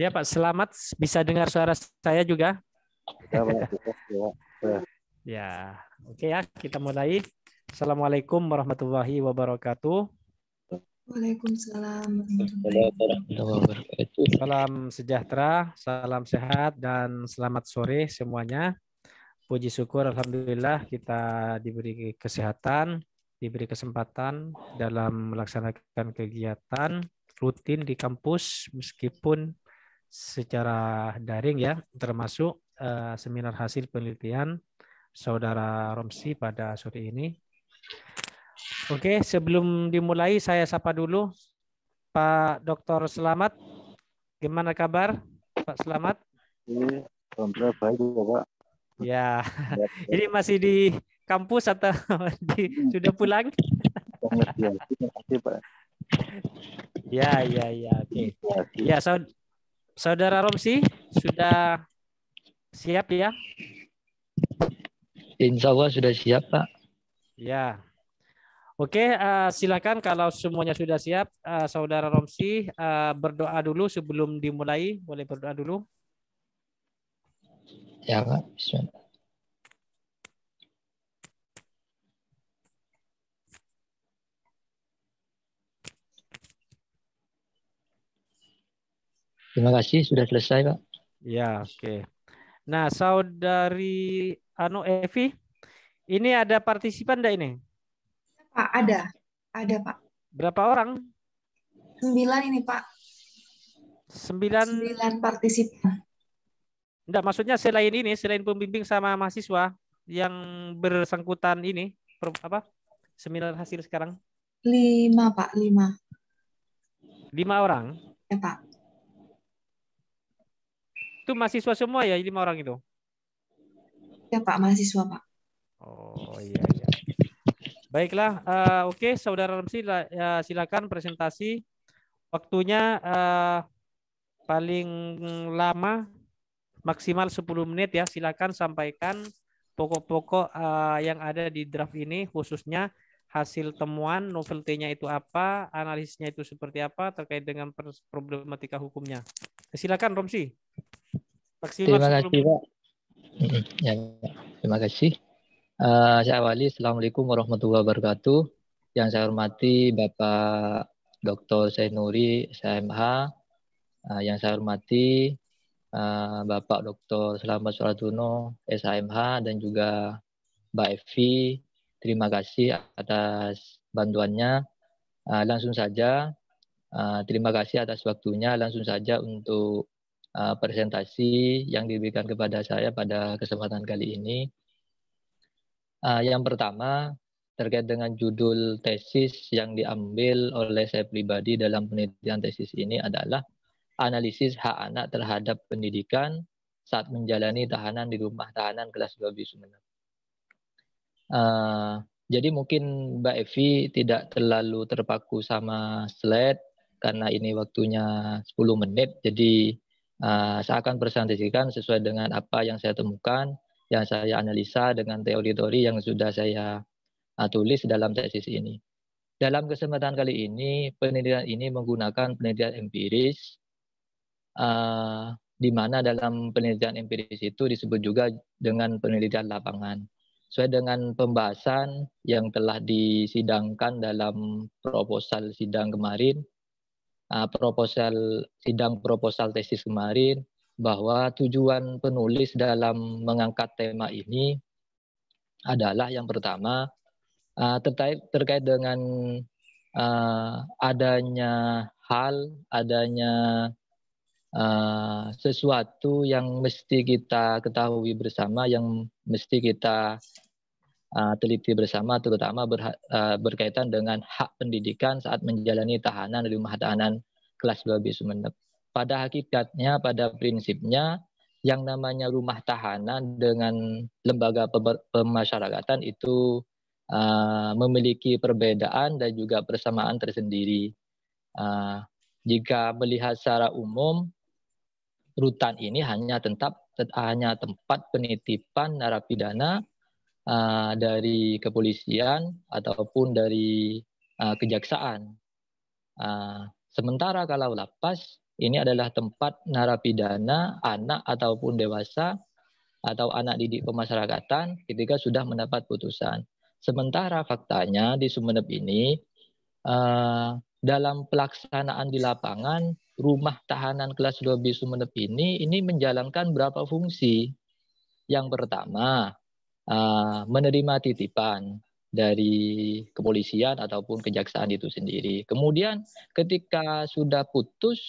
Ya Pak, selamat. Bisa dengar suara saya juga? Ya, oke ya, kita mulai. Assalamualaikum warahmatullahi wabarakatuh. Waalaikumsalam warahmatullahi wabarakatuh. Salam sejahtera, salam sehat, dan selamat sore semuanya. Puji syukur, alhamdulillah kita diberi kesehatan, diberi kesempatan dalam melaksanakan kegiatan rutin di kampus meskipun secara daring ya, termasuk seminar hasil penelitian Saudara Romsi pada sore ini. Oke, sebelum dimulai saya sapa dulu Pak Dr. Selamat. Gimana kabar Pak Selamat? Alhamdulillah baik ya Pak. Ya, ini masih di kampus atau sudah pulang? Terima kasih Pak. Ya, oke. Ya, Saudara Romsi sudah siap ya? Insya Allah sudah siap Pak. Ya. Oke, silakan kalau semuanya sudah siap, Saudara Romsi berdoa dulu sebelum dimulai. Boleh berdoa dulu? Ya Pak. Bismillah. Terima kasih sudah selesai Pak. Ya, oke. Nah, Saudari Evi, ini ada partisipan enggak ini? Pak, ada Pak. Berapa orang? 9 ini Pak. 9 partisipan. Enggak, maksudnya selain ini, selain pembimbing sama mahasiswa yang bersangkutan ini, seminar hasil sekarang? 5 Pak, 5. 5 orang? Ya Pak. Itu mahasiswa semua ya, 5 orang itu? Ya Pak, mahasiswa Pak. Oh iya. Baiklah, oke, Saudara Ramsi, silakan presentasi. Waktunya paling lama maksimal 10 menit ya. Silakan sampaikan pokok-pokok yang ada di draft ini, khususnya hasil temuan, novelty-nya itu apa, analisisnya itu seperti apa, terkait dengan problematika hukumnya. Silakan Romsi. Maksimal Terima kasih 10 menit. Pak. Ya, terima kasih. Saya awali. Assalamualaikum warahmatullahi wabarakatuh. Yang saya hormati Bapak Dr. Zainuri, SMH. Yang saya hormati Bapak Dr. Selamat Suratuno, SHMH, dan juga Mbak Evi. Terima kasih atas bantuannya. Langsung saja, terima kasih atas waktunya. Langsung saja untuk presentasi yang diberikan kepada saya pada kesempatan kali ini. Yang pertama, terkait dengan judul tesis yang diambil oleh saya pribadi dalam penelitian tesis ini adalah analisis hak anak terhadap pendidikan saat menjalani tahanan di rumah tahanan kelas 12 Sumeneb. Jadi mungkin Mbak Evi tidak terlalu terpaku sama slide karena ini waktunya 10 menit. Jadi saya akan presentasikan sesuai dengan apa yang saya temukan, yang saya analisa dengan teori-teori yang sudah saya tulis dalam tesis ini. Dalam kesempatan kali ini, penelitian ini menggunakan penelitian empiris, di mana dalam penelitian empiris itu disebut juga dengan penelitian lapangan. Sesuai dengan pembahasan yang telah disidangkan dalam proposal sidang kemarin, sidang proposal tesis kemarin, bahwa tujuan penulis dalam mengangkat tema ini adalah yang pertama terkait dengan adanya sesuatu yang mesti kita ketahui bersama, yang mesti kita teliti bersama, terutama berkaitan dengan hak pendidikan saat menjalani tahanan di rumah tahanan kelas 12 Sumeneb. Pada hakikatnya, pada prinsipnya, yang namanya rumah tahanan dengan lembaga pemasyarakatan itu memiliki perbedaan dan juga persamaan tersendiri. Jika melihat secara umum, rutan ini hanya tempat penitipan narapidana dari kepolisian ataupun dari kejaksaan. Sementara kalau lapas ini adalah tempat narapidana anak ataupun dewasa atau anak didik pemasyarakatan ketika sudah mendapat putusan. Sementara faktanya di Sumeneb ini dalam pelaksanaan di lapangan rumah tahanan kelas 2B Sumeneb ini menjalankan berapa fungsi. Yang pertama, menerima titipan dari kepolisian ataupun kejaksaan itu sendiri. Kemudian ketika sudah putus,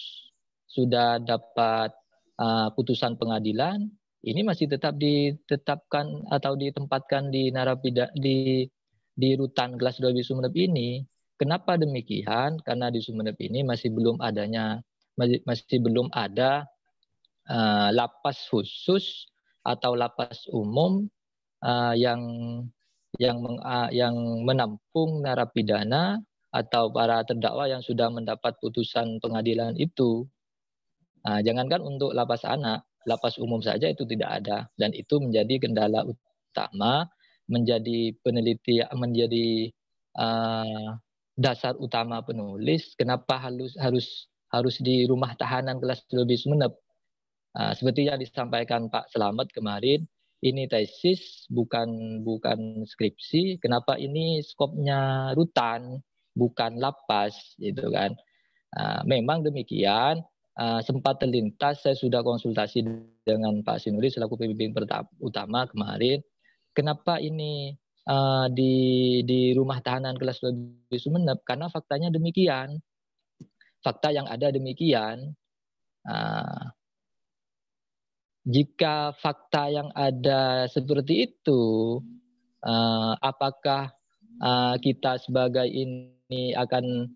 sudah dapat putusan pengadilan, ini masih tetap ditetapkan atau ditempatkan di di rutan kelas 2B Sumeneb ini. Kenapa demikian? Karena di Sumeneb ini masih belum ada lapas khusus atau lapas umum yang menampung narapidana atau para terdakwa yang sudah mendapat putusan pengadilan itu. Jangankan untuk lapas anak, lapas umum saja itu tidak ada, dan itu menjadi kendala utama, menjadi dasar utama penulis kenapa harus di rumah tahanan kelas 2B Sumeneb. Seperti yang disampaikan Pak Selamet kemarin, ini tesis bukan skripsi. Kenapa ini skopnya rutan bukan lapas, gitu kan? Memang demikian. Sempat terlintas, saya sudah konsultasi dengan Pak Sinuri selaku pembimbing utama kemarin. Kenapa ini di rumah tahanan kelas 2B Sumeneb? Karena faktanya demikian. Fakta yang ada demikian. Jika fakta yang ada seperti itu, apakah kita sebagai ini akan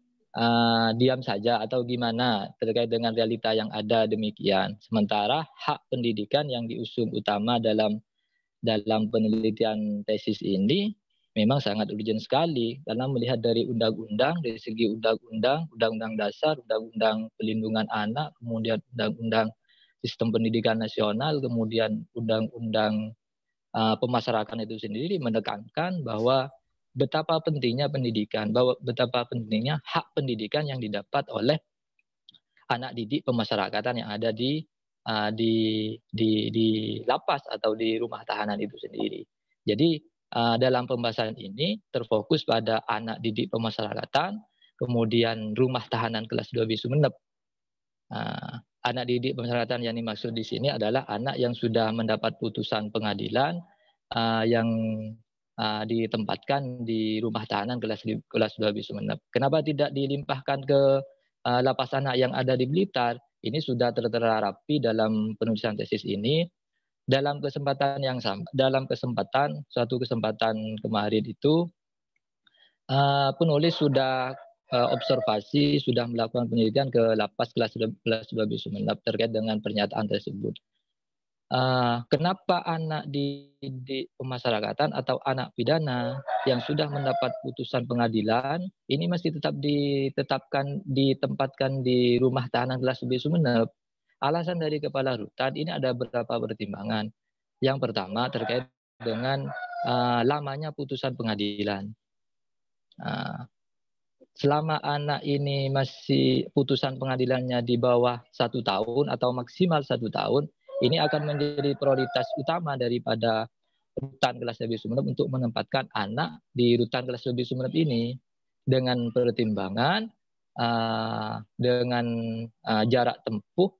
diam saja atau gimana terkait dengan realita yang ada demikian? Sementara hak pendidikan yang diusung utama dalam penelitian tesis ini memang sangat urgent sekali, karena melihat dari undang-undang, dari segi undang-undang dasar, undang-undang pelindungan anak, kemudian undang-undang sistem pendidikan nasional, kemudian undang-undang pemasyarakatan itu sendiri menekankan bahwa betapa pentingnya pendidikan, bahwa betapa pentingnya hak pendidikan yang didapat oleh anak didik pemasyarakatan yang ada di lapas atau di rumah tahanan itu sendiri. Jadi dalam pembahasan ini terfokus pada anak didik pemasyarakatan, kemudian rumah tahanan kelas 2B Sumeneb. Anak didik pemasyarakatan yang dimaksud di sini adalah anak yang sudah mendapat putusan pengadilan yang ditempatkan di rumah tahanan kelas 2B Sumeneb. Kenapa tidak dilimpahkan ke lapas anak yang ada di Blitar? Ini sudah tertera rapi dalam penulisan tesis ini. Dalam kesempatan suatu kesempatan kemarin itu, penulis sudah observasi, sudah melakukan penelitian ke lapas kelas 2B Sumeneb terkait dengan pernyataan tersebut. Kenapa anak didik pemasyarakatan atau anak pidana yang sudah mendapat putusan pengadilan ini masih tetap ditempatkan di rumah tahanan kelas 2B Sumeneb? Alasan dari Kepala Rutan ini ada beberapa pertimbangan. Yang pertama terkait dengan lamanya putusan pengadilan. Selama anak ini masih putusan pengadilannya di bawah 1 tahun atau maksimal 1 tahun, ini akan menjadi prioritas utama daripada rutan kelas 2B Sumeneb untuk menempatkan anak di rutan kelas 2B Sumeneb ini dengan pertimbangan dengan jarak tempuh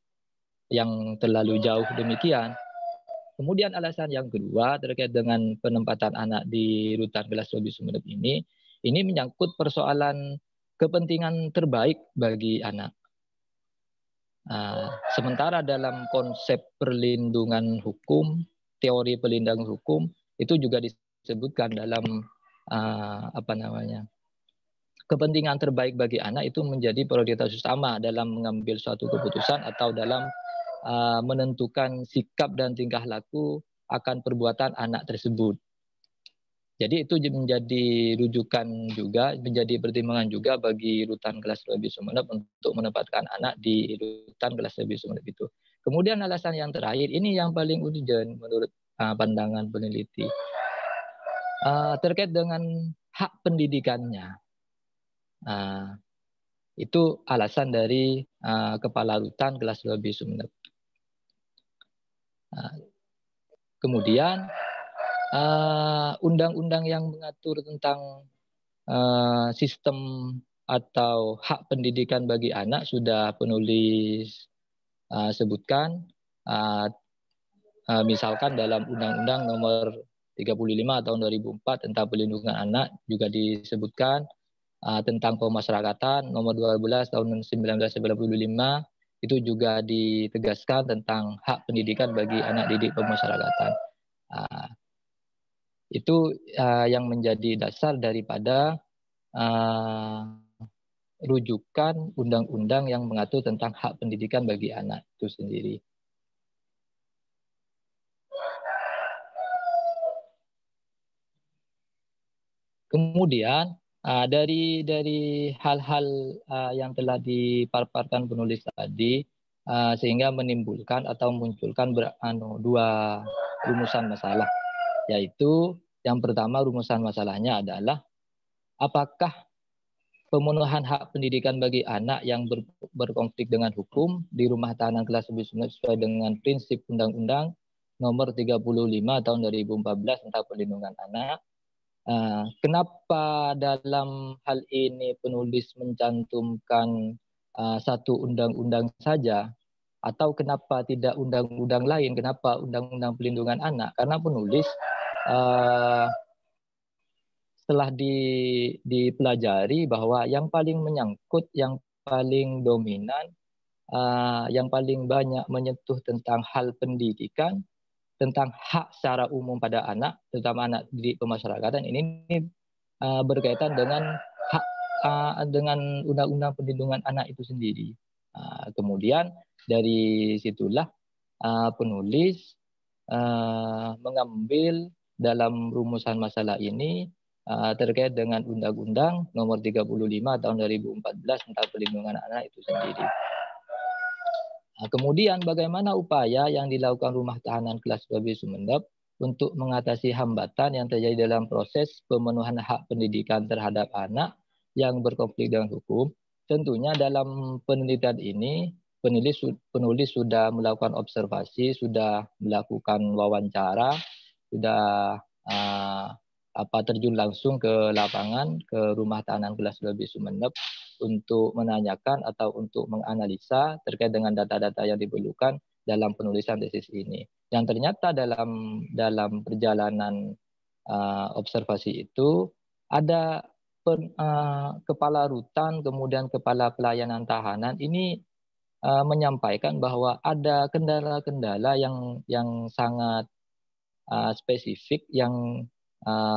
yang terlalu jauh demikian. Kemudian alasan yang kedua terkait dengan penempatan anak di rutan kelas 2B Sumeneb ini menyangkut persoalan kepentingan terbaik bagi anak. Sementara dalam konsep perlindungan hukum, teori perlindungan hukum itu juga disebutkan dalam kepentingan terbaik bagi anak itu menjadi prioritas utama dalam mengambil suatu keputusan atau dalam menentukan sikap dan tingkah laku akan perbuatan anak tersebut. Jadi itu menjadi rujukan juga, menjadi pertimbangan juga bagi rutan kelas 2B Sumeneb untuk menempatkan anak di rutan kelas 2B Sumeneb itu. Kemudian alasan yang terakhir, ini yang paling urgent menurut pandangan peneliti. Terkait dengan hak pendidikannya. Itu alasan dari Kepala Rutan kelas 2B Sumeneb. Kemudian undang-undang yang mengatur tentang sistem atau hak pendidikan bagi anak sudah penulis sebutkan. Misalkan dalam Undang-Undang Nomor 35 tahun 2004 tentang Perlindungan Anak juga disebutkan, tentang pemasyarakatan Nomor 12 tahun 1995 itu juga ditegaskan tentang hak pendidikan bagi anak didik pemasyarakatan. Itu yang menjadi dasar daripada rujukan undang-undang yang mengatur tentang hak pendidikan bagi anak itu sendiri. Kemudian dari hal-hal yang telah dipaparkan penulis tadi, sehingga menimbulkan atau munculkan dua rumusan masalah, yaitu yang pertama rumusan masalahnya adalah apakah pemenuhan hak pendidikan bagi anak yang berkonflik dengan hukum di rumah tahanan kelas 2 sesuai dengan prinsip Undang-Undang Nomor 35 tahun 2014 tentang Perlindungan Anak. Kenapa dalam hal ini penulis mencantumkan satu undang-undang saja, atau kenapa tidak undang-undang lain? Kenapa undang-undang perlindungan anak? Karena penulis setelah dipelajari bahwa yang paling menyangkut, yang paling dominan, yang paling banyak menyentuh tentang hal pendidikan, tentang hak secara umum pada anak, terutama anak didik pemasyarakatan, ini berkaitan dengan hak dengan Undang-Undang Perlindungan Anak itu sendiri. Kemudian dari situlah penulis mengambil dalam rumusan masalah ini terkait dengan Undang-Undang Nomor 35 tahun 2014 tentang Perlindungan Anak itu sendiri. Kemudian bagaimana upaya yang dilakukan Rumah Tahanan Kelas 2B Sumeneb untuk mengatasi hambatan yang terjadi dalam proses pemenuhan hak pendidikan terhadap anak yang berkonflik dengan hukum? Tentunya dalam penelitian ini penulis sudah melakukan observasi, sudah melakukan wawancara, sudah terjun langsung ke lapangan, ke Rumah Tahanan Kelas 2B Sumeneb untuk menanyakan atau untuk menganalisa terkait dengan data-data yang diperlukan dalam penulisan tesis ini. Yang ternyata dalam perjalanan observasi itu ada kepala rutan, kemudian kepala pelayanan tahanan ini menyampaikan bahwa ada kendala-kendala yang sangat spesifik yang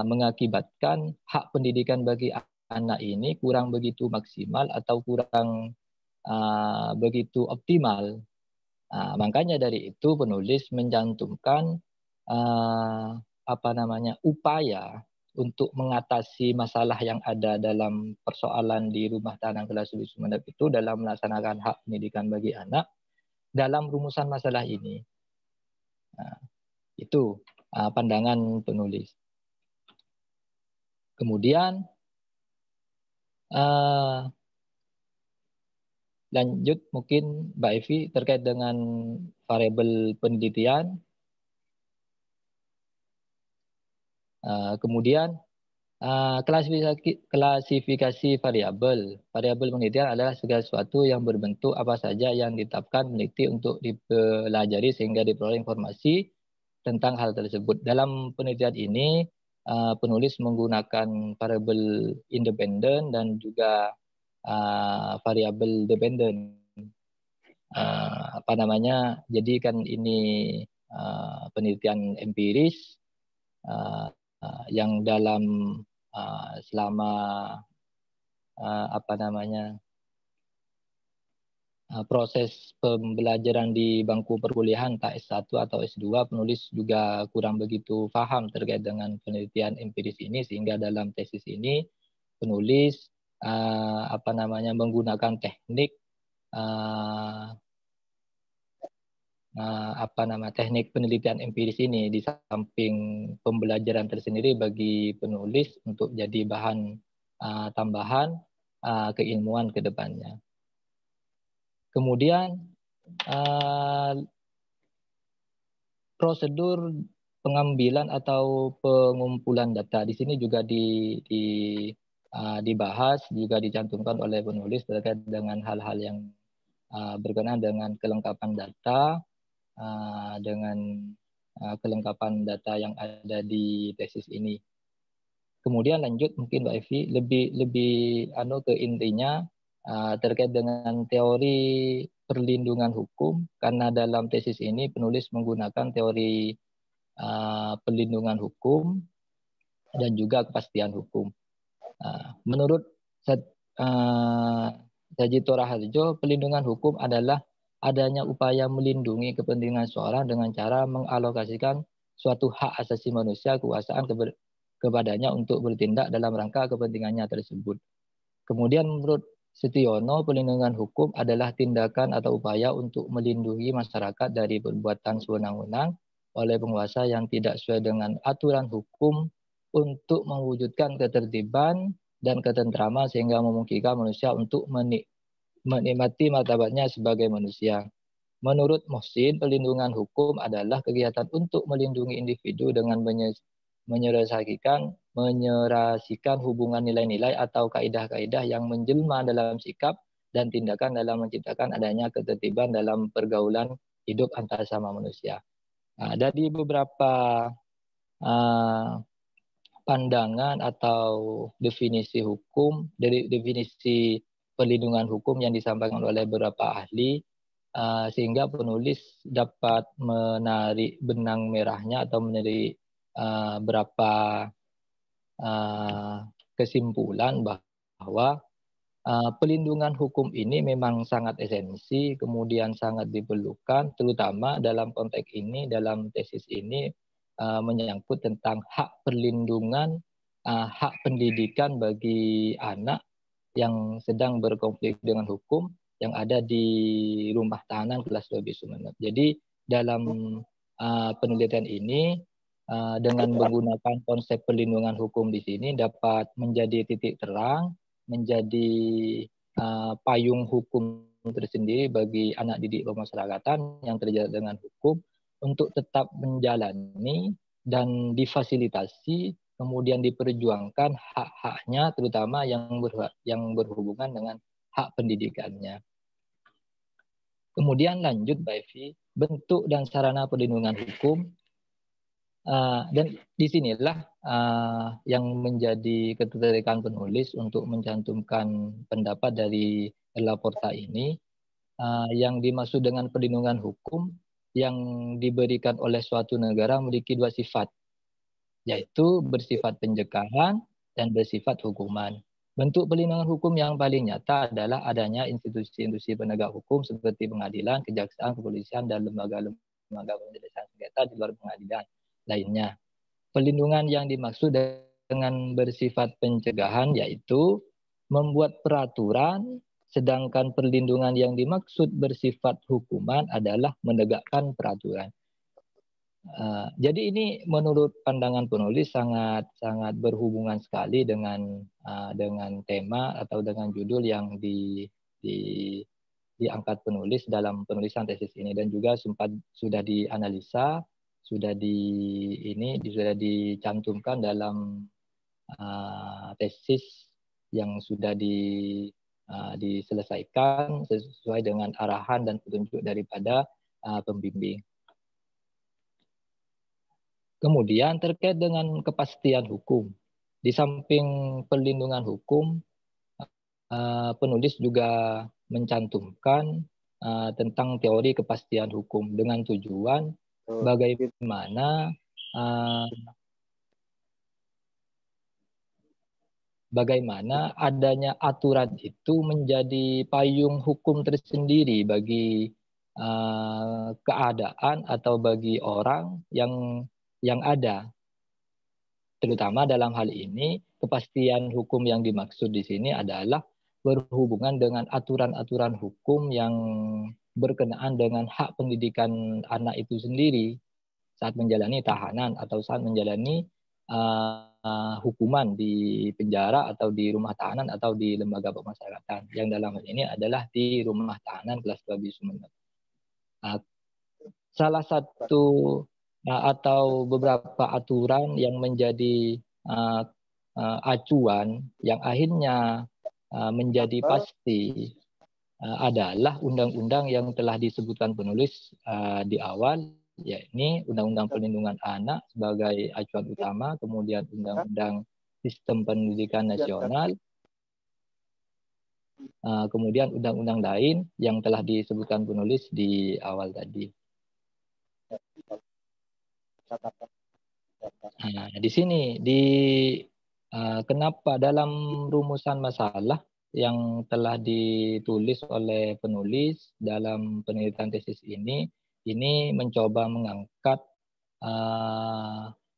mengakibatkan hak pendidikan bagi anak ini kurang begitu maksimal atau kurang begitu optimal. Makanya dari itu penulis mencantumkan upaya untuk mengatasi masalah yang ada dalam persoalan di Rumah Tahanan Kelas 2 Sumeneb itu dalam melaksanakan hak pendidikan bagi anak dalam rumusan masalah ini. Itu pandangan penulis. Kemudian lanjut mungkin Mbak Evi terkait dengan variabel penelitian. Kemudian klasifikasi variabel. Variabel penelitian adalah segala sesuatu yang berbentuk apa saja yang ditetapkan peneliti untuk dipelajari sehingga diperoleh informasi tentang hal tersebut. Dalam penelitian ini penulis menggunakan variabel independen dan juga variabel dependen. Jadi kan ini penelitian empiris yang dalam selama proses pembelajaran di bangku perkuliahan entah S1 atau S2, penulis juga kurang begitu paham terkait dengan penelitian empiris ini, sehingga dalam tesis ini penulis menggunakan teknik teknik penelitian empiris ini di samping pembelajaran tersendiri bagi penulis untuk jadi bahan tambahan. keilmuan ke depannya. Kemudian prosedur pengambilan atau pengumpulan data di sini juga dibahas, juga dicantumkan oleh penulis terkait dengan hal-hal yang berkenaan dengan kelengkapan data, dengan kelengkapan data yang ada di tesis ini. Kemudian lanjut mungkin Mbak Evi lebih ke intinya terkait dengan teori perlindungan hukum, karena dalam tesis ini penulis menggunakan teori perlindungan hukum dan juga kepastian hukum. Menurut Sajito Raharjo, perlindungan hukum adalah adanya upaya melindungi kepentingan seorang dengan cara mengalokasikan suatu hak asasi manusia, kekuasaan kepadanya untuk bertindak dalam rangka kepentingannya tersebut. Kemudian menurut Setiono, perlindungan hukum adalah tindakan atau upaya untuk melindungi masyarakat dari perbuatan sewenang-wenang oleh penguasa yang tidak sesuai dengan aturan hukum untuk mewujudkan ketertiban dan ketentraman sehingga memungkinkan manusia untuk menikmati martabatnya sebagai manusia. Menurut Mohsin, perlindungan hukum adalah kegiatan untuk melindungi individu dengan menyerasikan hubungan nilai-nilai atau kaidah-kaidah yang menjelma dalam sikap dan tindakan dalam menciptakan adanya ketertiban dalam pergaulan hidup antar sama manusia. Dari beberapa pandangan atau definisi hukum, dari definisi perlindungan hukum yang disampaikan oleh beberapa ahli, sehingga penulis dapat menarik benang merahnya atau menarik beberapa kesimpulan bahwa pelindungan hukum ini memang sangat esensi, kemudian sangat diperlukan, terutama dalam konteks ini, dalam tesis ini, menyangkut tentang hak perlindungan, hak pendidikan bagi anak yang sedang berkonflik dengan hukum yang ada di rumah tahanan kelas 12 Sumeneb. Jadi dalam penelitian ini dengan menggunakan konsep perlindungan hukum di sini dapat menjadi titik terang, menjadi payung hukum tersendiri bagi anak didik pemasyarakatan yang terjerat dengan hukum untuk tetap menjalani dan difasilitasi, kemudian diperjuangkan hak-haknya, terutama yang berhubungan dengan hak pendidikannya. Kemudian lanjut Mbak Evi, bentuk dan sarana perlindungan hukum. Dan disinilah yang menjadi ketertarikan penulis untuk mencantumkan pendapat dari Laporta ini, yang dimaksud dengan perlindungan hukum yang diberikan oleh suatu negara memiliki dua sifat, yaitu bersifat pencegahan dan bersifat hukuman. Bentuk perlindungan hukum yang paling nyata adalah adanya institusi-institusi penegak hukum seperti pengadilan, kejaksaan, kepolisian, dan lembaga penyelesaian sengketa di luar pengadilan lainnya. Perlindungan yang dimaksud dengan bersifat pencegahan yaitu membuat peraturan, sedangkan perlindungan yang dimaksud bersifat hukuman adalah menegakkan peraturan. Jadi ini menurut pandangan penulis sangat berhubungan sekali dengan tema atau dengan judul yang diangkat penulis dalam penulisan tesis ini, dan juga sudah dianalisa, sudah dicantumkan dalam tesis yang sudah diselesaikan sesuai dengan arahan dan petunjuk daripada pembimbing. Kemudian terkait dengan kepastian hukum, di samping perlindungan hukum, penulis juga mencantumkan tentang teori kepastian hukum dengan tujuan bagaimana adanya aturan itu menjadi payung hukum tersendiri bagi keadaan atau bagi orang yang ada. Terutama dalam hal ini, kepastian hukum yang dimaksud di sini adalah berhubungan dengan aturan-aturan hukum yang berkenaan dengan hak pendidikan anak itu sendiri saat menjalani tahanan atau saat menjalani hukuman di penjara atau di rumah tahanan atau di lembaga pemasyarakatan. Yang dalam hal ini adalah di rumah tahanan kelas 2B Sumeneb. Salah satu atau beberapa aturan yang menjadi acuan yang akhirnya menjadi pasti adalah undang-undang yang telah disebutkan penulis di awal, yakni Undang-Undang Perlindungan Anak sebagai acuan utama, kemudian Undang-Undang Sistem Pendidikan Nasional, kemudian undang-undang lain yang telah disebutkan penulis di awal tadi. Nah, di sini kenapa dalam rumusan masalah yang telah ditulis oleh penulis dalam penelitian tesis ini mencoba mengangkat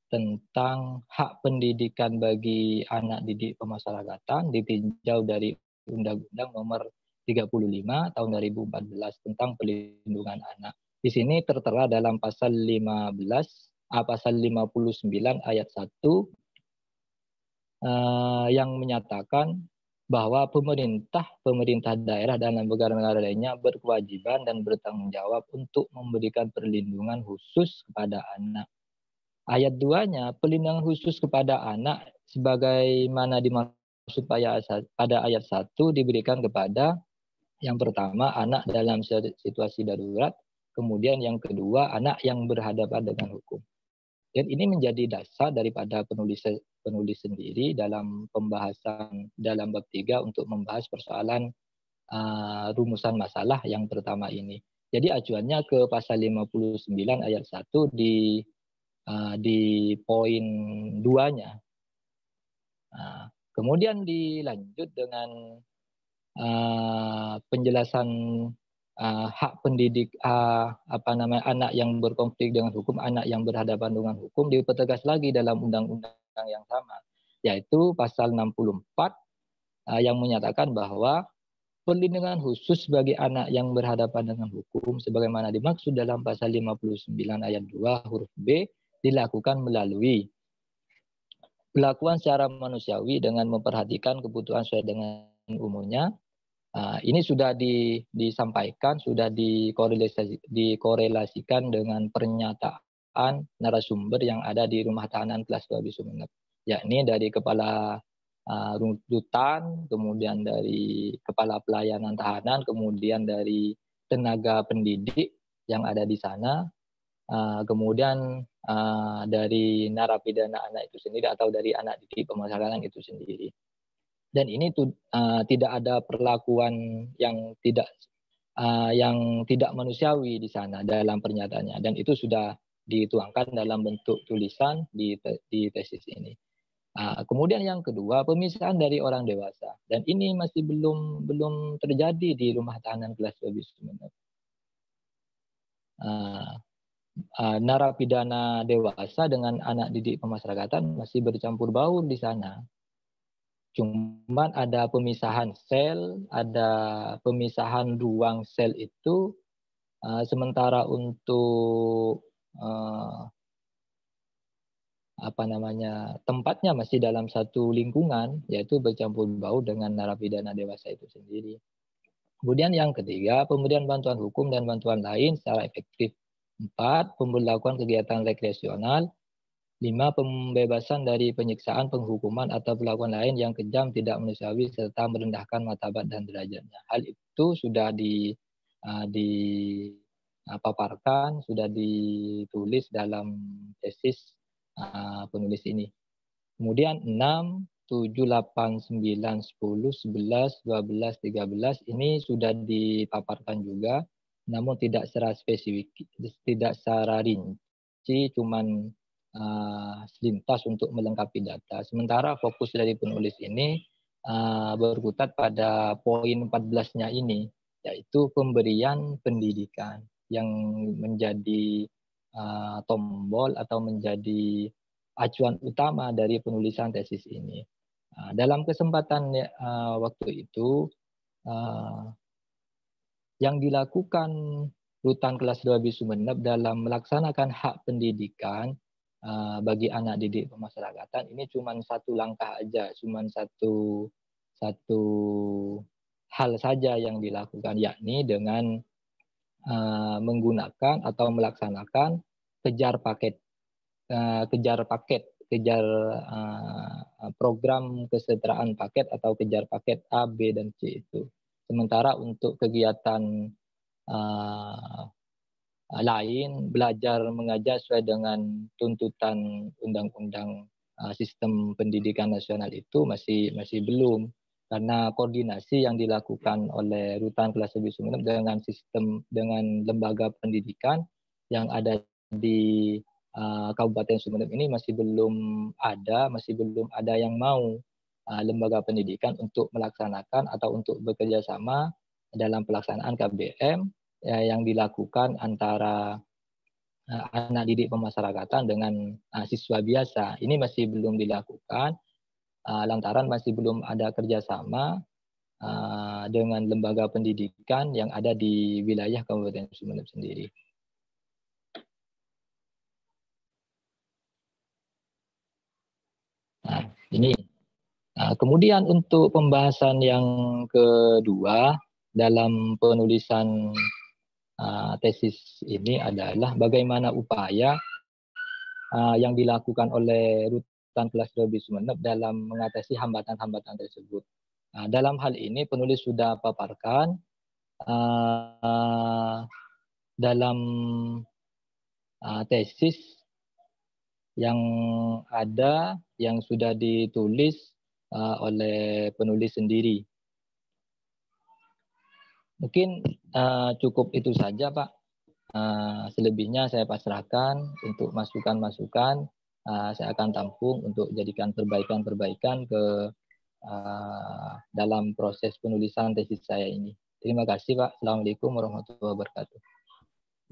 tentang hak pendidikan bagi anak didik pemasyarakatan ditinjau dari Undang-Undang Nomor 35 tahun 2014 tentang perlindungan anak. Di sini tertera dalam pasal 59 ayat 1 yang menyatakan bahwa pemerintah daerah dan negara-negara lainnya berkewajiban dan bertanggung jawab untuk memberikan perlindungan khusus kepada anak. Ayat 2-nya, perlindungan khusus kepada anak sebagaimana dimaksud pada ayat 1 diberikan kepada yang pertama anak dalam situasi darurat, kemudian yang kedua anak yang berhadapan dengan hukum. Dan ini menjadi dasar daripada penulis sendiri dalam pembahasan dalam bab 3 untuk membahas persoalan rumusan masalah yang pertama ini. Jadi acuannya ke pasal 59 ayat 1 di poin 2-nya. Kemudian dilanjut dengan penjelasan hak pendidik anak yang berkonflik dengan hukum, anak yang berhadapan dengan hukum dipertegas lagi dalam undang-undang yang sama, yaitu pasal 64 yang menyatakan bahwa perlindungan khusus bagi anak yang berhadapan dengan hukum sebagaimana dimaksud dalam pasal 59 ayat 2 huruf B dilakukan melalui perlakuan secara manusiawi dengan memperhatikan kebutuhan sesuai dengan umumnya. Ini sudah disampaikan, sudah dikorelasikan dengan pernyataan narasumber yang ada di rumah tahanan kelas 2B Sumeneb, yakni dari kepala rutan, kemudian dari kepala pelayanan tahanan, kemudian dari tenaga pendidik yang ada di sana, kemudian dari narapidana anak itu sendiri atau dari anak didik pemasyarakatan itu sendiri. Dan ini tidak ada perlakuan yang tidak manusiawi di sana dalam pernyataannya, dan itu sudah dituangkan dalam bentuk tulisan di tesis ini. Kemudian yang kedua, pemisahan dari orang dewasa, dan ini masih belum terjadi di rumah tahanan kelas 2B Sumeneb. Narapidana dewasa dengan anak didik pemasyarakatan masih bercampur baur di sana. Cuman ada pemisahan sel, ada pemisahan ruang sel itu, sementara untuk tempatnya masih dalam satu lingkungan, yaitu bercampur baur dengan narapidana dewasa itu sendiri. Kemudian yang ketiga, pemberian bantuan hukum dan bantuan lain secara efektif. 4, pemberlakuan kegiatan rekreasional. 5, pembebasan dari penyiksaan, penghukuman, atau perlakuan lain yang kejam, tidak manusiawi, serta merendahkan martabat dan derajatnya. Hal itu sudah dipaparkan, sudah ditulis dalam tesis penulis ini. Kemudian 6, 7, 8, 9, 10, 11, 12, 13 ini sudah dipaparkan juga, namun tidak secara spesifik, tidak secara rinci, cuman selintas untuk melengkapi data. Sementara fokus dari penulis ini berkutat pada poin 14-nya ini, yaitu pemberian pendidikan yang menjadi tombol atau menjadi acuan utama dari penulisan tesis ini. Dalam kesempatan waktu itu, yang dilakukan Rutan Kelas 2B Sumeneb dalam melaksanakan hak pendidikan bagi anak didik pemasyarakatan ini cuma satu langkah aja, cuma satu hal saja yang dilakukan, yakni dengan menggunakan atau melaksanakan kejar paket, kejar program kesetaraan paket atau kejar paket A, B, dan C itu. Sementara untuk kegiatan lain, belajar mengajar sesuai dengan tuntutan Undang-Undang Sistem Pendidikan Nasional itu masih belum, karena koordinasi yang dilakukan oleh Rutan Kelas 1 Sumeneb dengan lembaga pendidikan yang ada di Kabupaten Sumeneb ini masih belum ada yang mau lembaga pendidikan untuk melaksanakan atau untuk bekerja sama dalam pelaksanaan KBM yang dilakukan antara anak didik pemasyarakatan dengan siswa biasa. Ini masih belum dilakukan lantaran masih belum ada kerjasama dengan lembaga pendidikan yang ada di wilayah Kabupaten Sumeneb sendiri. Nah, ini. Kemudian untuk pembahasan yang kedua dalam penulisan tesis ini adalah bagaimana upaya yang dilakukan oleh Rutan Kelas 2 Sumeneb dalam mengatasi hambatan-hambatan tersebut. Dalam hal ini penulis sudah paparkan dalam tesis yang ada yang sudah ditulis oleh penulis sendiri. Mungkin cukup itu saja, Pak. Selebihnya saya pasrahkan untuk masukan-masukan. Saya akan tampung untuk jadikan perbaikan-perbaikan ke dalam proses penulisan tesis saya ini. Terima kasih, Pak. Assalamualaikum warahmatullahi wabarakatuh.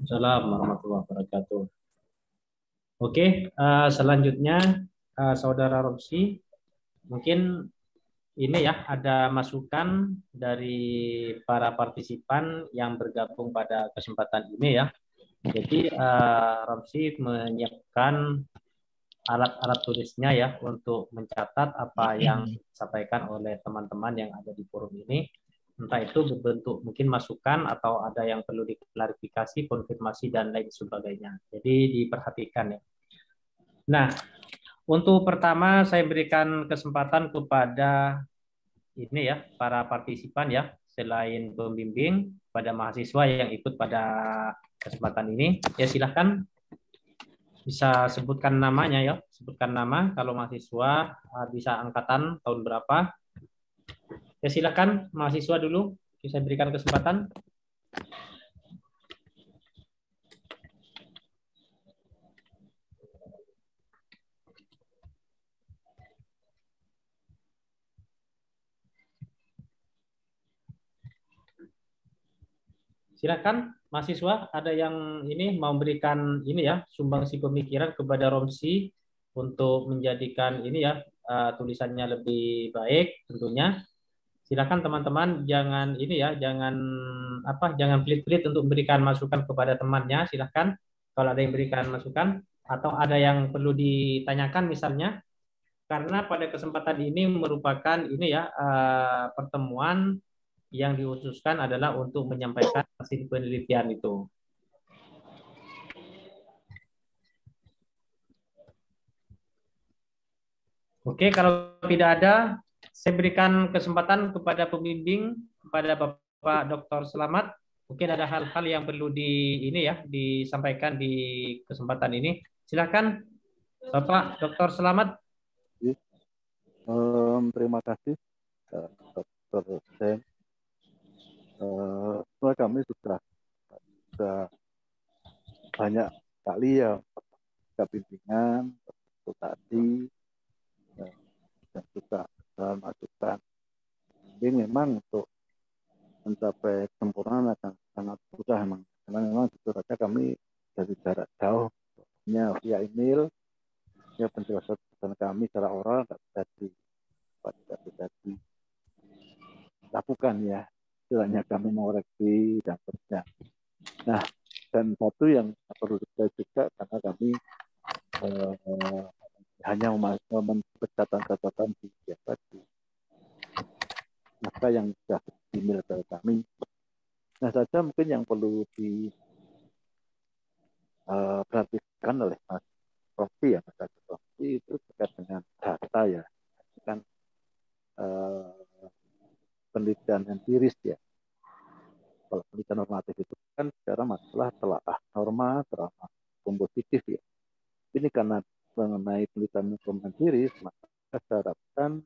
Assalamualaikum warahmatullahi wabarakatuh. Oke, selanjutnya Saudara Romsi, mungkin ini ya ada masukan dari para partisipan yang bergabung pada kesempatan ini ya. Jadi Romsi menyiapkan alat-alat tulisnya ya untuk mencatat apa yang disampaikan oleh teman-teman yang ada di forum ini. Entah itu berbentuk mungkin masukan atau ada yang perlu diklarifikasi, konfirmasi dan lain sebagainya. Jadi diperhatikan ya. Nah, untuk pertama saya berikan kesempatan kepada ini ya para partisipan ya, selain pembimbing pada mahasiswa yang ikut pada kesempatan ini ya, silahkan bisa sebutkan namanya ya, sebutkan nama. Kalau mahasiswa bisa angkatan tahun berapa ya, silahkan mahasiswa dulu bisa berikan kesempatan. Silakan mahasiswa, ada yang ini mau memberikan ini ya sumbangsi pemikiran kepada Romsi untuk menjadikan ini ya tulisannya lebih baik tentunya. Silakan teman-teman, jangan ini ya, jangan pelit-pelit untuk memberikan masukan kepada temannya. Silakan kalau ada yang berikan masukan atau ada yang perlu ditanyakan misalnya, karena pada kesempatan ini merupakan ini ya pertemuan yang dikhususkan adalah untuk menyampaikan hasil penelitian itu. Oke, kalau tidak ada, saya berikan kesempatan kepada pembimbing, kepada Bapak Dr. Selamat. Mungkin ada hal-hal yang perlu disampaikan di kesempatan ini. Silakan, Bapak Dr. Selamat. Terima kasih, Dr. Sen. Kami sudah banyak sekali ya bimbingan, konsultasi, dan juga masukan. Jadi memang untuk mencapai kesempurnaan akan sangat mudah memang. Karena memang tentu saja kami dari jarak jauh, via email, ya penjelasan kami secara oral tidak bisa dilakukan ya. Istilahnya kami mengoreksi dan seterusnya. Nah, dan satu yang perlu kita juga karena kami eh, hanya catatan-catatan di naskah yang sudah email ke kami. Nah saja mungkin yang perlu diperhatikan oleh Mas Rofi ya, Mas Rofi itu terkait dengan data ya, kan penelitian empiris ya. Kalau penelitian normatif itu kan secara masalah telaah norma, telaah kompositif ya. Ini karena mengenai penelitian empiris, maka saya harapkan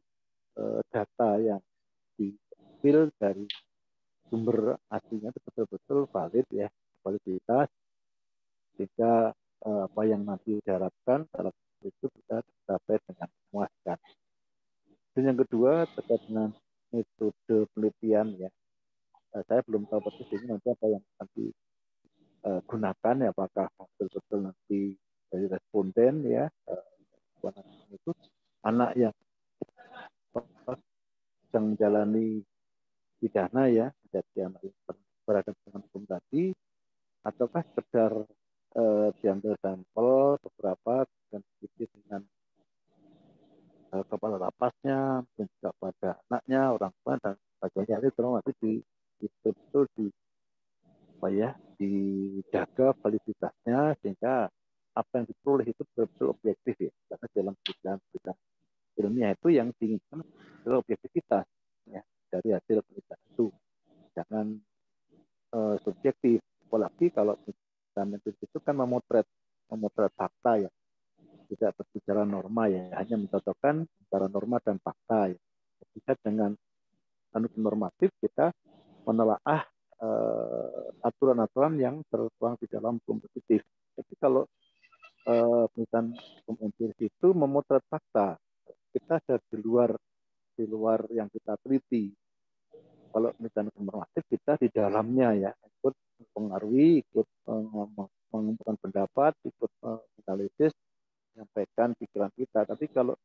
data yang diambil dari sumber aslinya itu betul-betul valid ya, kualitas, sehingga apa yang nanti diharapkan dalam itu bisa tercapai dengan memuaskan. Dan yang kedua terkait dengan metode penelitian ya, saya belum tahu persis ini nanti apa yang nanti gunakan ya, apakah betul-betul nanti dari responden ya, itu anak yang sedang menjalani pidana ya, jadi anak yang berhadapan dengan hukum tadi, ataukah sekedar diambil sampel beberapa dan sedikit dengan kepala lapasnya, mungkin juga pada anaknya, orang tua dan sebagainya. Itu terus nanti betul-betul dijaga validitasnya sehingga apa yang diperoleh itu betul-betul objektif ya. Karena dalam bidang ilmiah itu yang diinginkan adalah objektivitas ya, dari hasil penelitian itu. Jangan subjektif. Apalagi kalau metode itu kan memotret fakta ya, tidak berbicara norma ya, hanya mencocokkan antara norma dan fakta ya. Ketika dengan normatif kita menelaah aturan-aturan yang tertuang di dalam kompetitif. Tapi kalau penelitian empiris itu memotret fakta, kita ada di luar yang kita teliti. Kalau penelitian normatif kita di dalamnya ya, ikut mempengaruhi, ikut mengumpulkan pendapat, ikut analisis, menyampaikan pikiran kita. Tapi kalau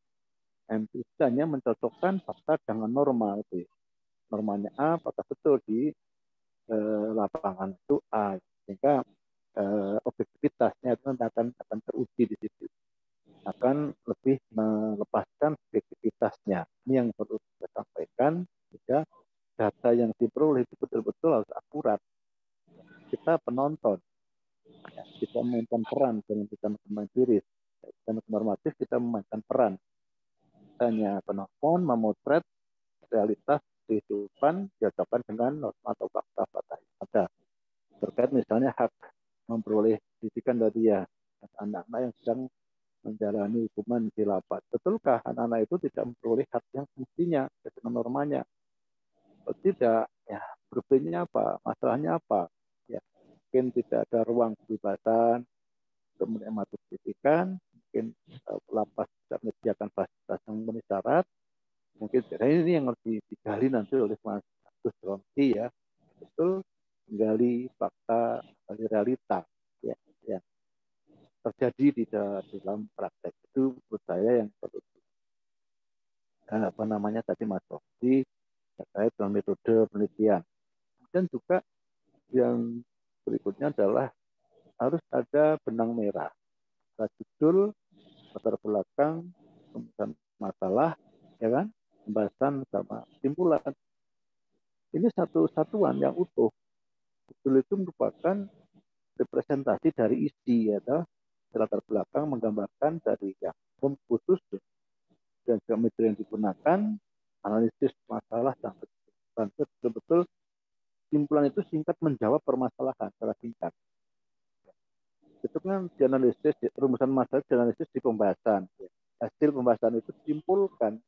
empiris hanya mencocokkan fakta dengan norma itu. Normanya A, apakah betul di lapangan itu A, sehingga objektivitasnya itu akan teruji di situ, akan lebih melepaskan subjektivitasnya. Ini yang perlu kita sampaikan, sehingga data yang diperoleh itu betul-betul harus akurat. Kita penonton, kita memainkan peran dengan kita empiris, dan normatif kita memainkan peran. Kita hanya penonton memotret realitas kehidupan dihadapkan dengan norma atau fakta-fakta yang ada. Terkait misalnya hak memperoleh pendidikan dari ya anak-anak yang sedang menjalani hukuman di lapas. Betulkah anak-anak itu tidak memperoleh hak yang semestinya dengan normanya? Tidak. Ya, problemnya apa? Masalahnya apa? Ya, mungkin tidak ada ruang kebebasan untuk menikmati pendidikan. Mungkin lapas tidak menyediakan fasilitas yang memenuhi syarat. Mungkin ini yang harus digali nanti oleh Mas Agus Ronti ya. Betul menggali fakta, menggali realita ya, yang terjadi di dalam praktek itu menurut saya yang perlu tadi Mas Rofi terkait dengan metode penelitian. Dan juga yang berikutnya adalah harus ada benang merah, judul, latar belakang, kemudian masalah, ya kan, pembahasan sama simpulan. Ini satu satuan yang utuh. Judul itu merupakan representasi dari isi, ya, latar belakang menggambarkan dari yang khusus dan geometri yang digunakan, analisis masalah sampai betul-betul simpulan itu singkat menjawab permasalahan secara singkat. Itu kan dianalisis, rumusan masalah dianalisis di pembahasan. Ya. Hasil pembahasan itu disimpulkan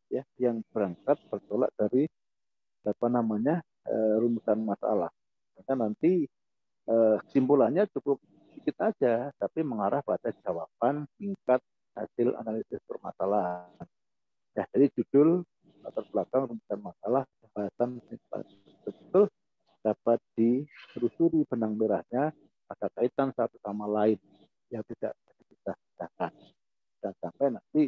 ya, yang berangkat bertolak dari rumusan masalah. Maka nanti kesimpulannya cukup sedikit aja, tapi mengarah pada jawaban singkat hasil analisis permasalahan. Ya, jadi judul, latar belakang, rumusan masalah, pembahasan betul dapat ditelusuri benang merahnya, ada kaitan satu sama lain yang tidak bisa dipisahkan. Dan sampai nanti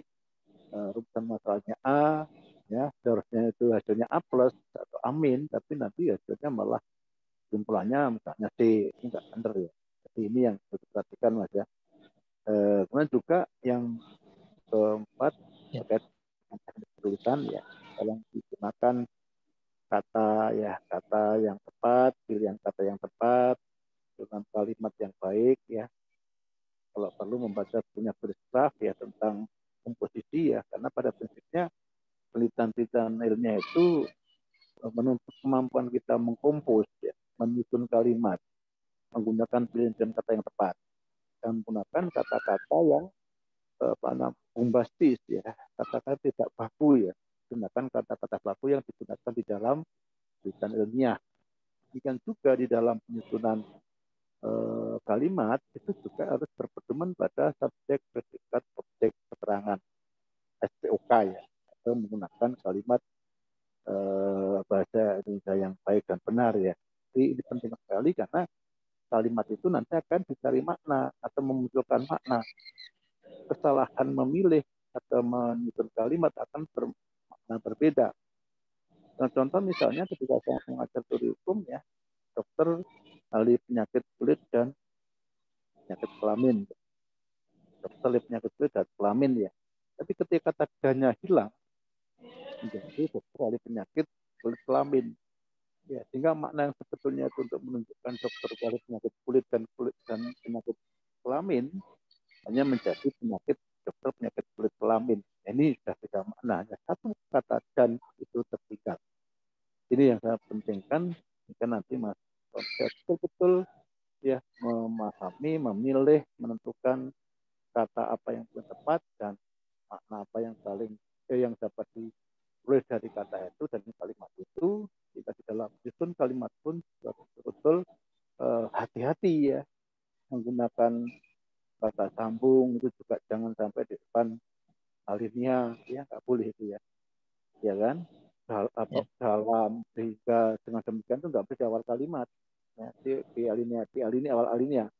rumusan masalahnya A, ya seharusnya itu hasilnya A plus atau amin, tapi nanti hasilnya malah simpulannya misalnya C, ini nggak benar ya. Jadi ini yang harus diperhatikan Mas ya. Kemudian juga yang keempat Ya. terkait dengan tulisan ya, tolong digunakan kata yang tepat, pilihan kata yang tepat dengan kalimat yang baik ya. Kalau perlu membaca punya filsafat ya tentang komposisi ya, karena pada prinsipnya penelitian ilmiah itu menuntut kemampuan kita mengkompos ya, menyusun kalimat, menggunakan pilihan kata yang tepat dan menggunakan kata-kata yang bombastis ya, kata-kata tidak baku ya, gunakan kata-kata baku yang digunakan di dalam penelitian ilmiah. Demikian juga di dalam penyusunan kalimat itu juga harus berpedoman pada subjek, predikat, objek, keterangan SPOK ya, atau menggunakan kalimat bahasa Indonesia yang baik dan benar ya. Jadi ini penting sekali karena kalimat itu nanti akan dicari makna atau memunculkan makna. Kesalahan memilih atau menyusun kalimat akan bermakna berbeda. Nah, contoh misalnya ketika saya mengajar studi hukum ya, dokter ahli penyakit kulit dan penyakit kelamin. Dokter ahli penyakit kulit dan kelamin ya. Tapi ketika taganya hilang, menjadi dokter ahli penyakit kulit kelamin. Ya, sehingga makna yang sebetulnya itu untuk menunjukkan dokter ahli penyakit kulit dan penyakit kelamin hanya menjadi dokter penyakit kulit kelamin. Ini sudah beda makna. Hanya satu kata dan itu tertinggal. Ini yang saya pentingkan jika nanti Mas betul-betul ya memahami, memilih, menentukan kata apa yang paling tepat dan makna apa yang yang dapat ditulis dari kata itu dan kalimat itu. Jika di dalam susun kalimat pun betul-betul hati-hati ya menggunakan kata sambung, itu juga jangan sampai di depan alinea ya, nggak boleh itu ya kan, dalam sehingga dengan demikian itu nggak bisa awal kalimat ya, di alinea awal alinea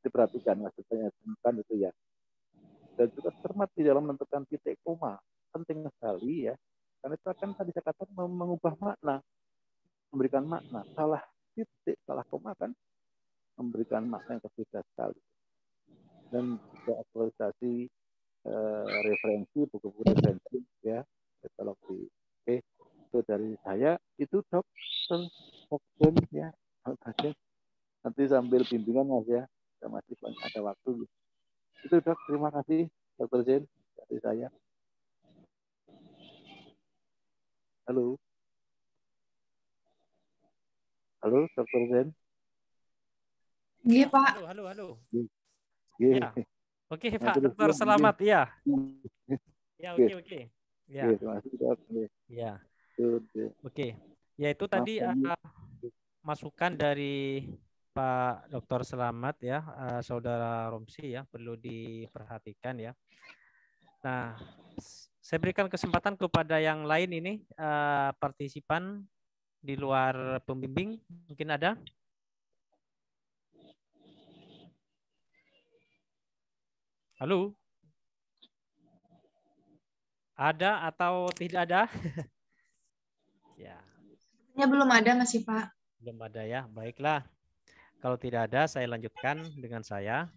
diperhatikan maksudnya bukan itu ya. Dan juga cermat di dalam menentukan titik koma, penting sekali ya, karena itu akan tadi saya katakan mengubah makna, memberikan makna. Salah titik, salah koma kan memberikan makna yang berbeda sekali. Dan juga aktualisasi referensi, buku-buku referensi ya, katalog di itu dari saya itu dokter ya, nanti sambil bimbingan Mas ya, kita masih ada waktu itu dok. Terima kasih Dr. Zen dari saya. Halo Dr. Zen. Iya, Pak. Halo. Ya. Oke, Pak Dokter, selamat ya. Ya, oke. Ya. Terima kasih, Dok. Ya. Oke. Ya, itu tadi masukan dari Pak Dokter Selamat ya, Saudara Romsi ya, perlu diperhatikan ya. Nah, saya berikan kesempatan kepada yang lain ini, partisipan di luar pembimbing, mungkin ada? Halo? Ada atau tidak ada? Ya. Ya, belum ada masih, Pak. Belum ada ya, baiklah. Kalau tidak ada, saya lanjutkan dengan saya.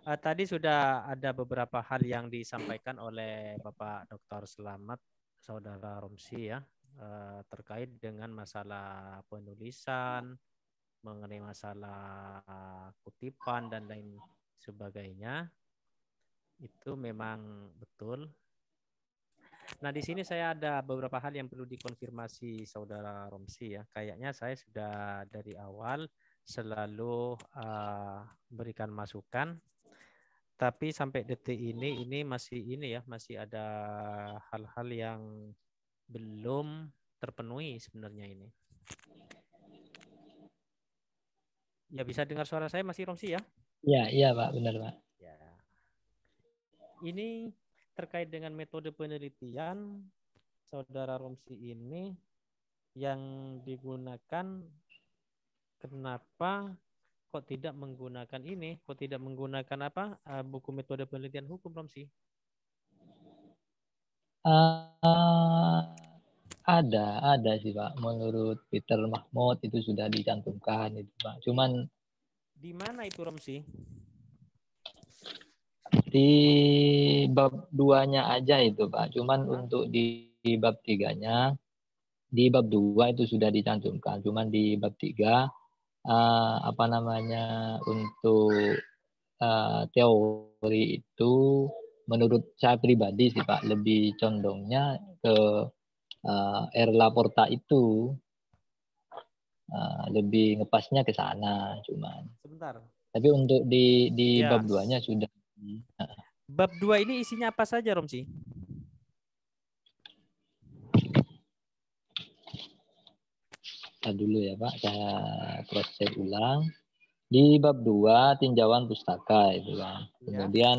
Tadi sudah ada beberapa hal yang disampaikan oleh Bapak Dr. Selamat, Saudara Romsi ya, terkait dengan masalah penulisan, mengenai masalah kutipan dan lain sebagainya. Itu memang betul. Nah, di sini saya ada beberapa hal yang perlu dikonfirmasi Saudara Romsi ya. Kayaknya saya sudah dari awal selalu berikan masukan, tapi sampai detik ini masih ada hal-hal yang belum terpenuhi sebenarnya ini. Ya, bisa dengar suara saya masih Romsi ya? Iya Pak, benar Pak. Ya. Ini terkait dengan metode penelitian Saudara Romsi ini yang digunakan, kenapa kok tidak menggunakan ini? Kok tidak menggunakan buku metode penelitian hukum, Romsi? Ada sih Pak. Menurut Peter Mahmud itu sudah dicantumkan itu Pak. Cuman di mana itu, Romsi? Di bab 2-nya aja itu, Pak. Cuman untuk di bab 3-nya, di bab 2 itu sudah dicantumkan. Cuman di bab 3, apa namanya, untuk teori itu menurut saya pribadi sih, Pak, lebih condongnya ke Erla Porta itu. Lebih ngepasnya ke sana cuman. Sebentar. Tapi untuk di Ya. bab 2-nya sudah. Bab 2 ini isinya apa saja, Romsi? Dulu ya Pak, saya cross check ulang. Di bab 2 tinjauan pustaka itu kan. Ya. Kemudian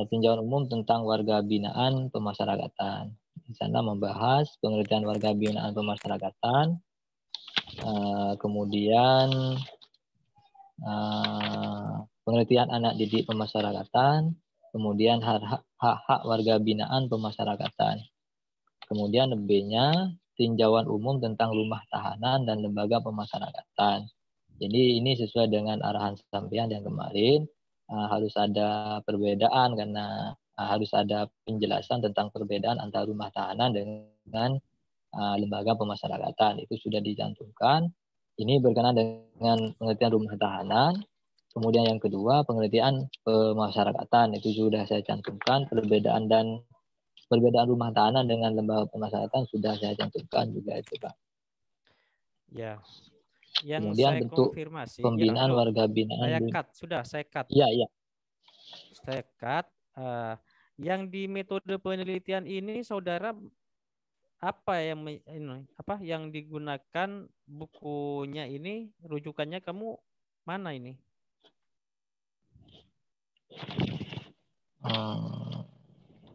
tinjauan umum tentang warga binaan pemasyarakatan. Di sana membahas pengertian warga binaan pemasyarakatan. Kemudian pengertian anak didik pemasyarakatan, kemudian hak-hak warga binaan pemasyarakatan. Kemudian B-nya tinjauan umum tentang rumah tahanan dan lembaga pemasyarakatan. Jadi ini sesuai dengan arahan sampean yang kemarin, harus ada perbedaan karena harus ada penjelasan tentang perbedaan antara rumah tahanan dengan lembaga pemasyarakatan. Itu sudah dicantumkan. Ini berkenaan dengan pengertian rumah tahanan. Kemudian yang kedua, pengertian pemasyarakatan. Itu sudah saya cantumkan. Perbedaan rumah tahanan dengan lembaga pemasyarakatan sudah saya cantumkan juga itu, Pak. Ya. Yang Kemudian saya bentuk konfirmasi. pembinaan Ya, warga binaan. Saya cut. Iya, iya. Saya cut. Yang di metode penelitian ini, saudara, apa yang digunakan bukunya ini, rujukannya kamu mana ini?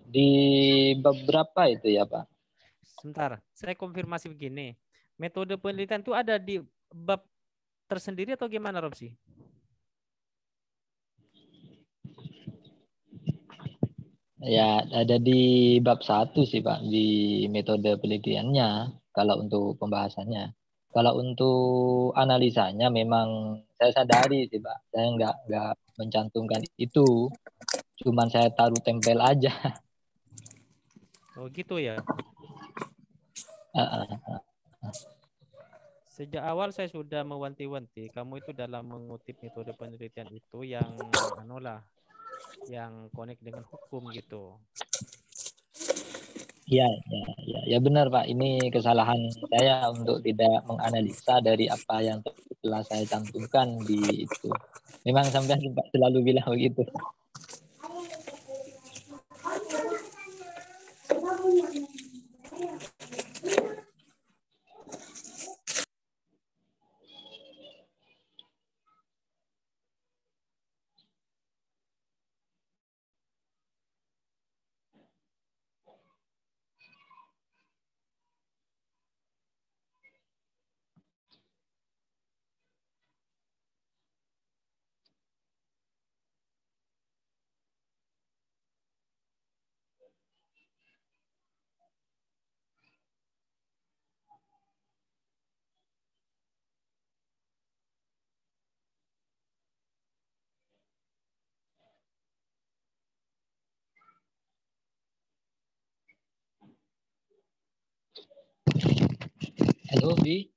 Di bab berapa itu ya, Pak? Sebentar, saya konfirmasi begini. Metode penelitian itu ada di bab tersendiri atau gimana, Romsi? Ya, ada di bab 1 sih, Pak, di metode penelitiannya, kalau untuk pembahasannya. Kalau untuk analisanya memang saya sadari sih, Pak. Saya nggak mencantumkan itu. Cuman saya taruh tempel aja. Oh gitu ya. Sejak awal saya sudah mewanti-wanti kamu itu dalam mengutip metode penelitian itu yang yang connect dengan hukum gitu. Iya, ya benar Pak. Ini kesalahan saya untuk tidak menganalisa dari apa yang telah saya cantumkan di itu. Memang sampai Pak selalu bilang begitu. Halo, Bi.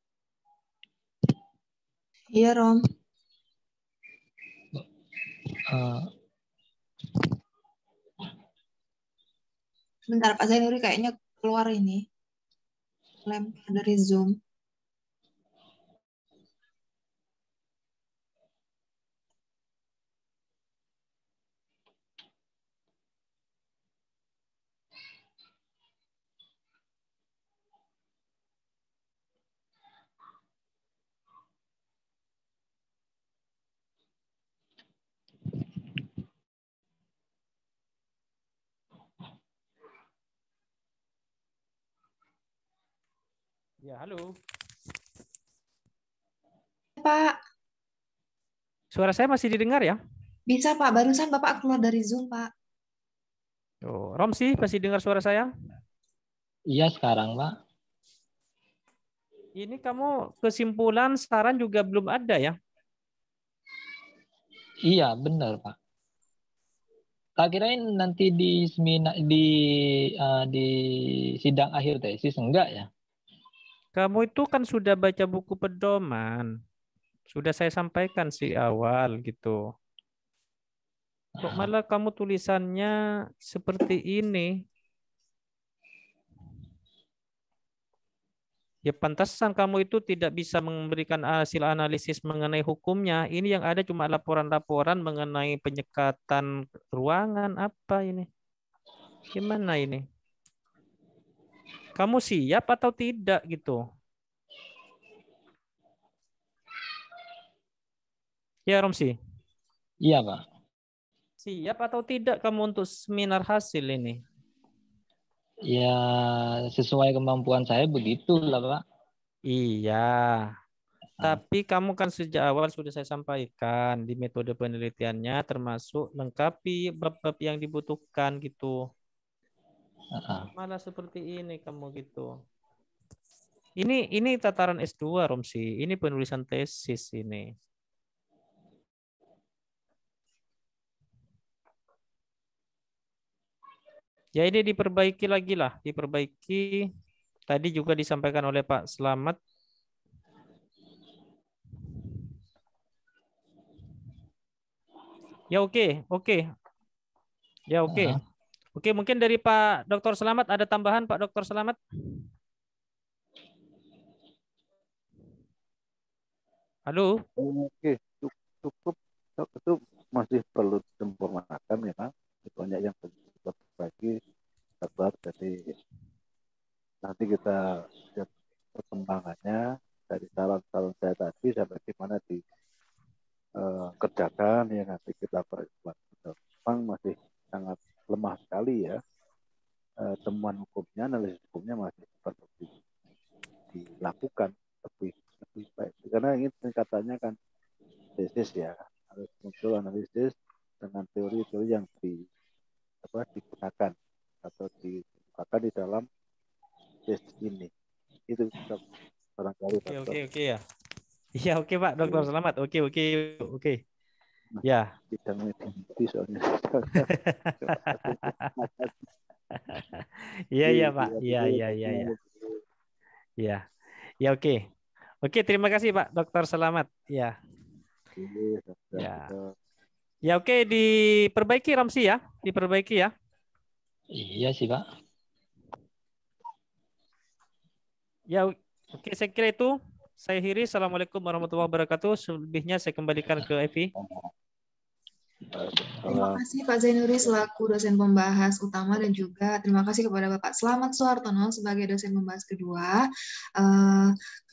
Iya, Rom. Sebentar, Pak Zainuri kayaknya keluar ini. Lempar dari Zoom. Ya, halo. Pak, Suara saya masih didengar ya? bisa Pak. Barusan Bapak keluar dari Zoom, Pak. Oh, Romsi masih dengar suara saya? Iya sekarang, Pak. Ini kamu kesimpulan saran juga belum ada ya? Iya, benar, Pak. Tak kirain nanti di sidang akhir tesis, enggak ya? Kamu itu kan sudah baca buku pedoman. Sudah saya sampaikan sih awal gitu. Kok malah kamu tulisannya seperti ini? Ya pantasan kamu itu tidak bisa memberikan hasil analisis mengenai hukumnya. Ini yang ada cuma laporan-laporan mengenai penyekatan ruangan. Apa ini? Gimana ini? Kamu siap atau tidak gitu? Ya Romsi, Iya, Pak. siap atau tidak kamu untuk seminar hasil ini? Ya, sesuai kemampuan saya begitulah, Pak. Iya. Tapi kamu kan sejak awal sudah saya sampaikan di metode penelitiannya termasuk lengkapi bab-bab yang dibutuhkan gitu. Malah seperti ini kamu gitu. Ini tataran S2 Romsi, ini penulisan tesis ini. Ya ini diperbaiki lagi lah, diperbaiki. Tadi juga disampaikan oleh Pak Slamet. Ya oke. Ya oke. Oke, mungkin dari Pak Dr. Slamet ada tambahan Pak Dr. Slamet? Halo? Oke, cukup. Itu masih perlu disempurnakan ya, Pak. Banyak yang perlu berbagi kabar. Jadi nanti kita lihat perkembangannya dari saran-saran saya tadi sampai bagaimana dikerjakan ya, nanti kita periksa. Memang masih sangat lemah sekali ya, temuan hukumnya, analisis hukumnya masih perlu dilakukan lebih baik, karena ini katanya kan tesis ya, harus muncul analisis dengan teori-teori yang digunakan atau digunakan di dalam tesis ini. Itu barangkali Oke ya. Iya oke Pak Dr. Slamet. Oke. Ya. Bidang medis soalnya. Iya Pak. Iya. Ya oke. Oke, terima kasih Pak Dr. Slamet. Ya. Ya oke, diperbaiki Ramsi ya, diperbaiki ya. Iya sih Pak. Ya oke, saya kira itu. Saya akhiri. Assalamualaikum warahmatullahi wabarakatuh. Selebihnya saya kembalikan ke Evi. Terima kasih Pak Zainuri selaku dosen pembahas utama dan juga terima kasih kepada Bapak Slamet Suhartono sebagai dosen pembahas kedua.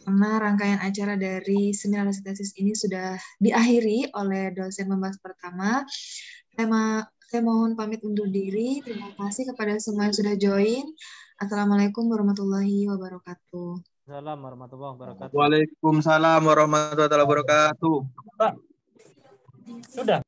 Karena rangkaian acara dari seminar tesis ini sudah diakhiri oleh dosen pembahas pertama. Saya mohon pamit undur diri. Terima kasih kepada semua yang sudah join. Assalamualaikum warahmatullahi wabarakatuh. Assalamualaikum warahmatullahi wabarakatuh. Waalaikumsalam warahmatullahi wabarakatuh. Sudah.